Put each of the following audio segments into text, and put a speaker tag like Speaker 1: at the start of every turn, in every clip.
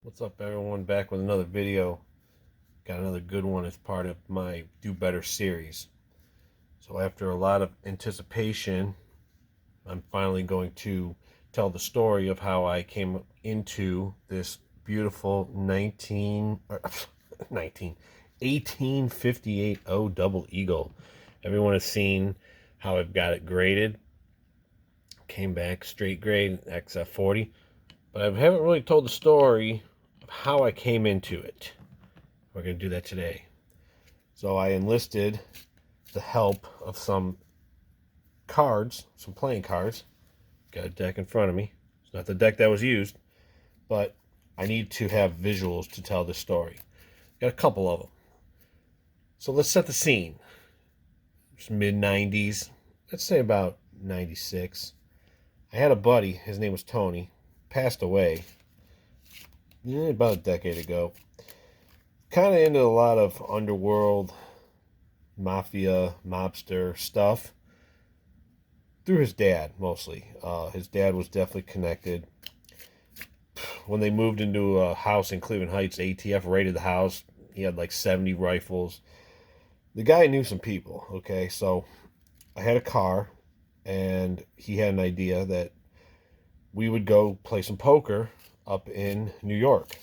Speaker 1: What's up, everyone? Back with another video. Got another good one as part of my Do Better series. So after a lot of anticipation, I'm finally going to tell the story of how I came into this beautiful 1858 O double eagle. Everyone has seen how I've got it graded. Came back straight grade XF40, but I haven't really told the story of how I came into it. We're going to do that today. So I enlisted the help of some cards, some playing cards. Got a deck in front of me. It's not the deck that was used, but I need to have visuals to tell this story. Got a couple of them. So let's set the scene. It's mid-90s. Let's say about 96. I had a buddy. His name was Tony. Passed away about a decade ago. Kind of into a lot of underworld, mafia, mobster stuff through his dad, mostly. His dad was definitely connected. When they moved into a house in Cleveland Heights, ATF raided the house. He had like 70 rifles. The guy knew some people, okay? So I had a car, and he had an idea that we would go play some poker up in New York.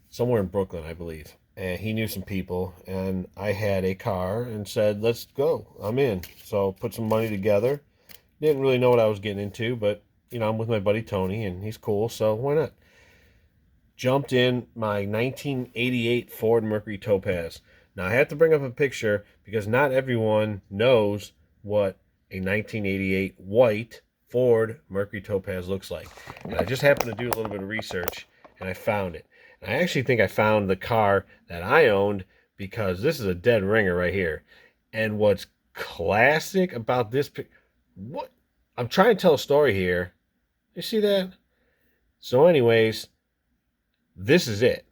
Speaker 1: Somewhere in Brooklyn, I believe. And he knew some people, and I had a car and said, let's go. I'm in. So put some money together. Didn't really know what I was getting into, but, you know, I'm with my buddy Tony, and he's cool, so why not? Jumped in my 1988 Ford Mercury Topaz. Now, I have to bring up a picture because not everyone knows what a 1988 white Ford Mercury Topaz looks like. And I just happened to do a little bit of research, and I found it. I actually think I found the car that I owned because this is a dead ringer right here. And what's classic about this, what I'm trying to tell a story here. You see that? So anyways, this is it.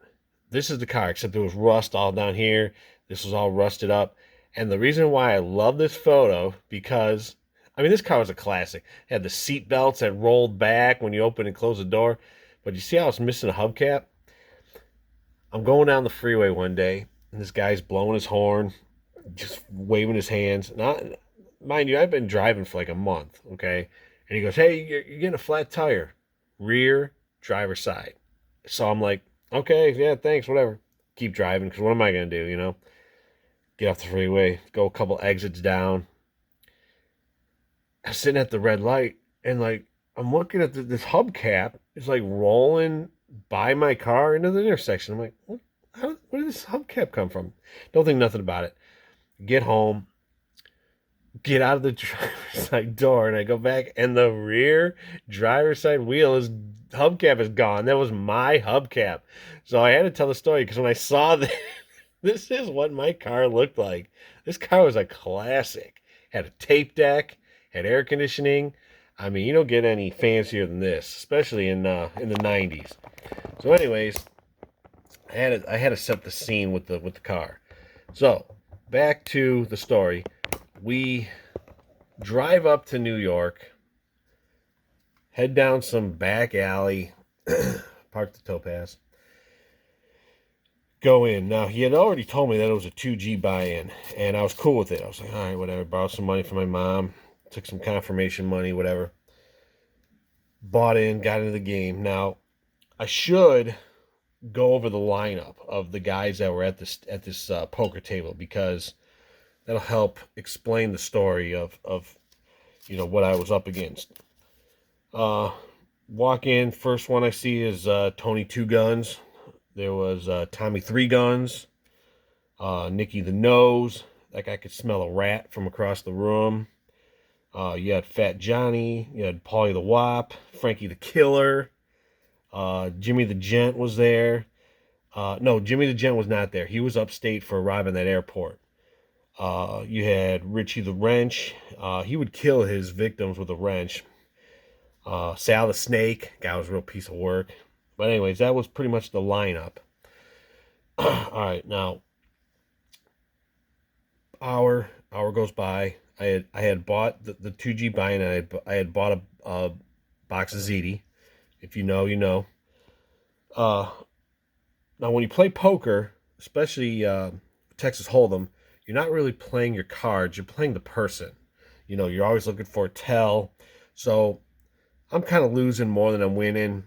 Speaker 1: This is the car, except there was rust all down here. This was all rusted up. And the reason why I love this photo, because, I mean, this car was a classic. It had the seat belts that rolled back when you open and close the door. But you see how it's missing a hubcap? I'm going down the freeway one day, and this guy's blowing his horn, just waving his hands. Not, mind you, I've been driving for like a month, okay? And he goes, hey, you're getting a flat tire. Rear driver's side. So I'm like, okay, yeah, thanks, whatever. Keep driving, because what am I going to do, you know? Get off the freeway, go a couple exits down. I'm sitting at the red light, and like, I'm looking at this hubcap. It's like rolling by my car into the intersection. I'm like, where did this hubcap come from? Don't think nothing about it. Get home, get out of the driver's side door, and I go back, and the rear driver's side wheel is hubcap is gone. That was my hubcap. So I had to tell the story because when I saw that, this is what my car looked like. This car was a classic. Had a tape deck, had air conditioning. I mean, you don't get any fancier than this, especially in the '90s. So, anyways, I had to set the scene with the car. So, back to the story. We drive up to New York, head down some back alley, park the Topaz, go in. Now, he had already told me that it was a 2G buy-in, and I was cool with it. I was like, all right, whatever. Borrowed some money from my mom, took some confirmation money, whatever. Bought in, got into the game. Now, I should go over the lineup of the guys that were at this poker table, because that'll help explain the story of you know what I was up against. Walk in, first one I see is Tony Two Guns. There was Tommy Three Guns, Nicky the Nose. That guy could smell a rat from across the room. You had Fat Johnny, you had Paulie the Wop, Frankie the Killer, Jimmy the Gent was there. No, Jimmy the Gent was not there. He was upstate for robbing that airport. You had Richie the Wrench. He would kill his victims with a wrench. Sal the Snake. Guy was a real piece of work. But anyways, that was pretty much the lineup. All right, now hour goes by. I had bought the 2G buy-in. I had bought a box of ziti. If you know, you know. Uh, Now, when you play poker, especially Texas Hold'em, you're not really playing your cards. You're playing the person. You know, you're always looking for a tell. So I'm kind of losing more than I'm winning,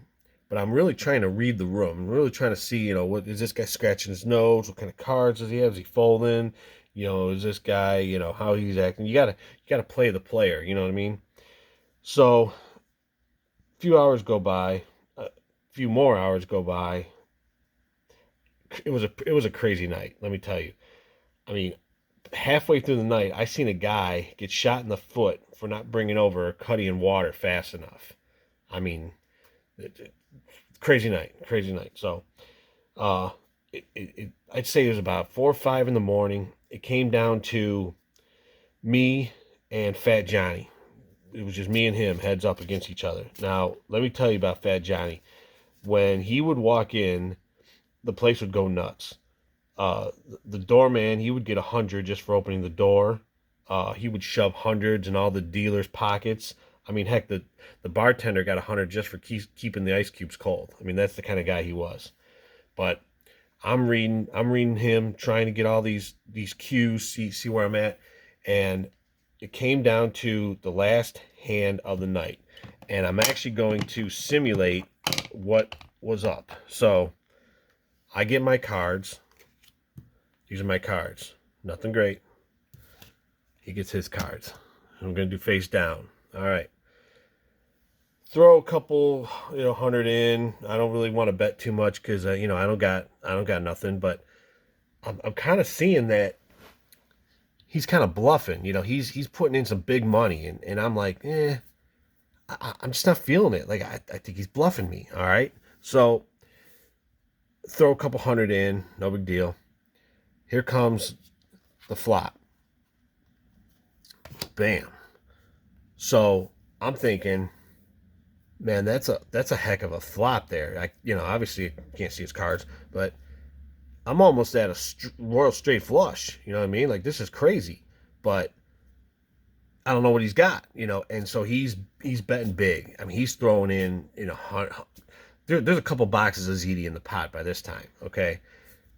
Speaker 1: but I'm really trying to read the room. I'm really trying to see, you know, what is this guy scratching his nose? What kind of cards does he have? Is he folding? You know, is this guy, you know, how he's acting? You gotta play the player. You know what I mean? So a few hours go by, a few more hours go by. It was a crazy night. Let me tell you. I mean, halfway through the night, I seen a guy get shot in the foot for not bringing over Cuddy and water fast enough. I mean, crazy night, crazy night. So, uh, I'd say it was about 4 or 5 in the morning. It came down to me and Fat Johnny. It was just me and him heads up against each other. Now, let me tell you about Fat Johnny. When he would walk in, the place would go nuts. The doorman, he would get 100 just for opening the door. He would shove hundreds in all the dealers' pockets. I mean, heck, the bartender got 100 just for keeping the ice cubes cold. I mean, that's the kind of guy he was. But I'm reading him, trying to get all these cues, see where I'm at, and it came down to the last hand of the night, and I'm actually going to simulate what was up. So I get my cards. These are my cards. Nothing great. He gets his cards. I'm going to do face down. All right. Throw a couple, 100 in. I don't really want to bet too much because, I don't got nothing. But I'm kind of seeing that he's kind of bluffing. He's putting in some big money, and I'm like, I'm just not feeling it. Like I think he's bluffing me. All right. So throw a couple hundred in. No big deal. Here comes the flop. Bam. So I'm thinking, man, that's a heck of a flop there. Obviously you can't see his cards, but I'm almost at a royal straight flush. You know what I mean? Like, this is crazy, but I don't know what he's got. And so he's betting big. I mean, he's throwing in there's a couple boxes of ZD in the pot by this time. Okay,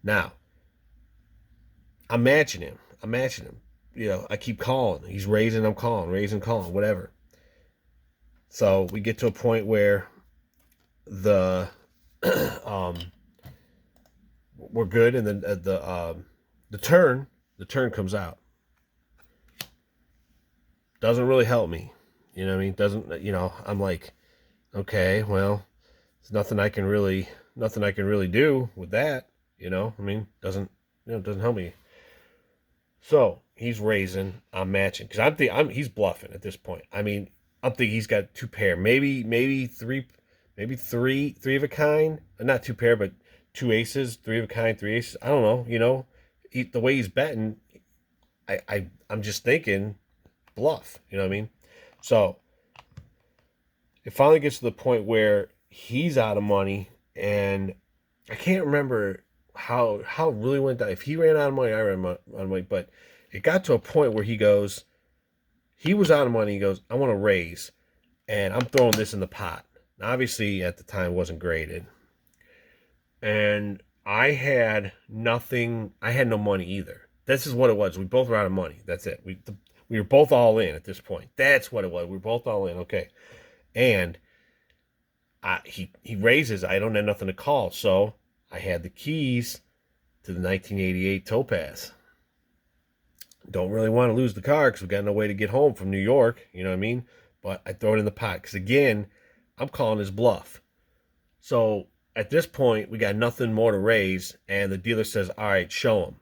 Speaker 1: now I'm matching him. I keep calling. He's raising, I'm calling, raising, calling, whatever. So we get to a point where the we're good, and then the turn comes out. Doesn't really help me. You know what I mean? Doesn't I'm like, okay, well, there's nothing I can really do with that. I mean, doesn't help me. So he's raising, I'm matching, because he's bluffing at this point. I mean, I'm thinking he's got two pair, maybe three of a kind, not two pair, but two aces, three of a kind, three aces. I don't know. The way he's betting, I'm just thinking bluff. You know what I mean? So it finally gets to the point where he's out of money, and I can't remember how it really went down. If he ran out of money, I ran out of money. But it got to a point where he was out of money. He goes, I want to raise, and I'm throwing this in the pot. Now, obviously, at the time, it wasn't graded, and I had nothing. I had no money either. This is what it was. We both were out of money. That's it. We were both all in at this point. That's what it was. We were both all in. Okay, and he raises. I don't have nothing to call, so I had the keys to the 1988 Topaz. Don't really want to lose the car because we got no way to get home from New York. You know what I mean? But I throw it in the pot because, again, I'm calling his bluff. So at this point, we got nothing more to raise, and the dealer says, all right, show him.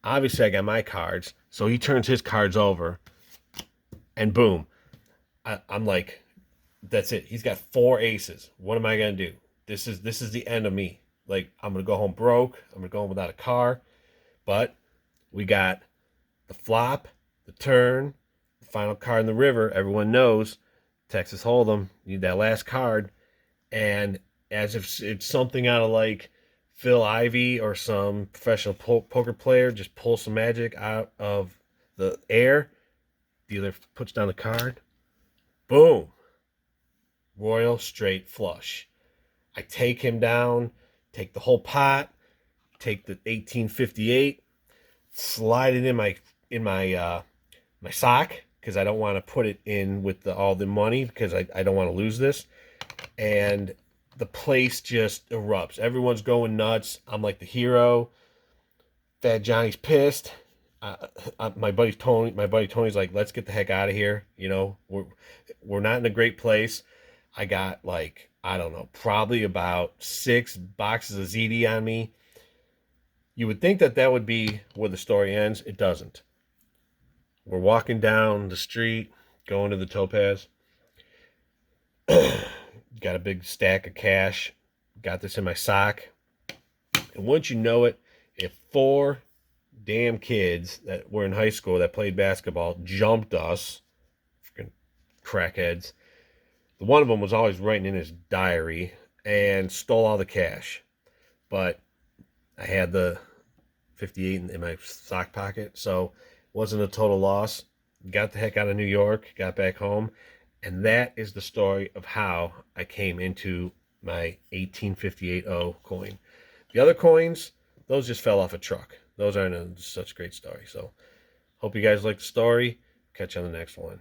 Speaker 1: Obviously, I got my cards, so he turns his cards over, and boom. I'm like, that's it. He's got 4 aces. What am I going to do? This is the end of me. Like, I'm going to go home broke. I'm going to go home without a car. But we got the flop, the turn, the final card in the river. Everyone knows Texas Hold'em. You need that last card. And as if it's something out of like Phil Ivey or some professional poker player, just pull some magic out of the air. Dealer puts down the card. Boom. Royal straight flush. I take him down. take the whole pot, take the 1858, slide it in my sock, because I don't want to put it in with all the money, because I don't want to lose this. And the place just erupts. Everyone's going nuts. I'm like the hero. Fat Johnny's pissed. My buddy Tony's like, let's get the heck out of here. You know, we're not in a great place. I got, like, I don't know, probably about 6 boxes of ZD on me. You would think that would be where the story ends. It doesn't. We're walking down the street, going to the Topaz. Got a big stack of cash. Got this in my sock. And once you know it, if 4 damn kids that were in high school that played basketball jumped us, freaking crackheads. One of them was always writing in his diary and stole all the cash. But I had the 58 in my sock pocket, so it wasn't a total loss. Got the heck out of New York, got back home, and that is the story of how I came into my 1858 coin. The other coins, those just fell off a truck. Those aren't such a great story. So hope you guys like the story. Catch you on the next one.